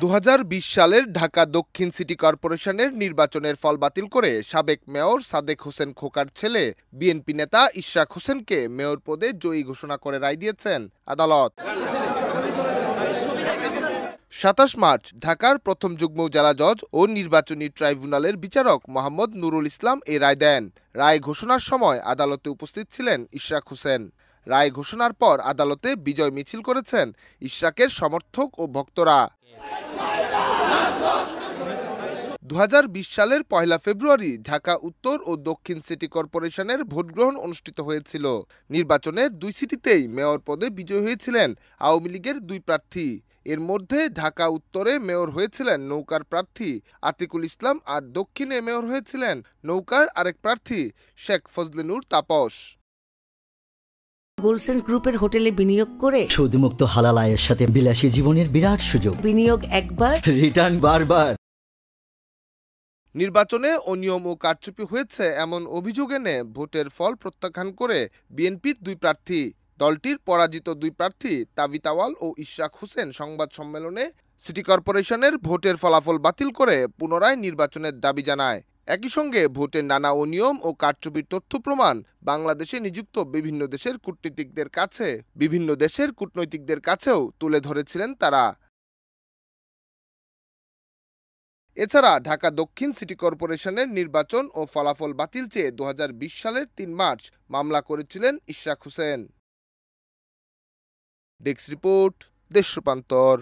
2020 সালের ঢাকা দক্ষিণ সিটি কর্পোরেশনের নির্বাচনের ফল বাতিল করে সাবেক মেয়র সাদেক হোসেন খোকার ছেলে বিএনপি নেতা ইশরাক হোসেনকে মেয়র পদে জয়ী ঘোষণা করে রায় দিয়েছেন আদালত। 27 মার্চ ঢাকার প্রথম যুগ্ম জেলা জজ ও নির্বাচনী ট্রাইব্যুনালের বিচারক মোহাম্মদ নুরুল ইসলাম এই রায় দেন। রায় ঘোষণার সময় আদালতে উপস্থিত ছিলেন ইশরাক হোসেন। রায় ঘোষণার পর আদালতে বিজয় মিছিল করেছেন ইশরাকের সমর্থক ও ভক্তরা। 2020 সালের 1 ফেব্রুয়ারি ঢাকা উত্তর ও দক্ষিণ সিটি কর্পোরেশনের ভোটগ্রহণ অনুষ্ঠিত হয়েছিল। নির্বাচনের 2 সিটিতেই মেয়র পদে বিজয়ী হয়েছিলেন আওয়ামী লীগের 2 প্রার্থী। এর মধ্যে ঢাকা উত্তরে মেয়র হয়েছিলেন নৌকার প্রার্থী আতিকুল ইসলাম আর দক্ষিণে মেয়র হয়েছিলেন নৌকার আরেক প্রার্থী শেখ ফজলে নূর তাপস। গোলসেন্স গ্রুপের হোটেলে বিনিয়োগ করে সুদমুক্ত হালাল আয়ের সাথে বিলাসী জীবনের বিরাট সুযোগ। বিনিয়োগ একবার, রিটার্ন বারবার। নির্বাচনে অনিয়ম ও কারচুপি হয়েছে এমন অভিযোগ এনে ভোটের ফল প্রত্যাখ্যান করে বিএনপির 2 প্রার্থী। দলটির পরাজিত 2 প্রার্থী তাবিত আওয়াল ও ইশরাক হোসেন সংবাদ সম্মেলনে সিটি কর্পোরেশনের ভোটের ফলাফল বাতিল করে পুনরায় নির্বাচনের দাবি জানায়। একই সঙ্গে ভোটের নানা অনিয়ম ও কারচুপির তথ্য প্রমাণ বাংলাদেশে নিযুক্ত বিভিন্ন দেশের কূটনৈতিকদের কাছেও তুলে ধরেছিলেন তারা। এছাড়া ঢাকা দক্ষিণ সিটি কর্পোরেশনের নির্বাচন ও ফলাফল বাতিল চেয়ে 2020 সালের 3 মার্চ মামলা করেছিলেন ইশরাক হোসেন। ডেস্ক রিপোর্ট, দেশ রূপান্তর।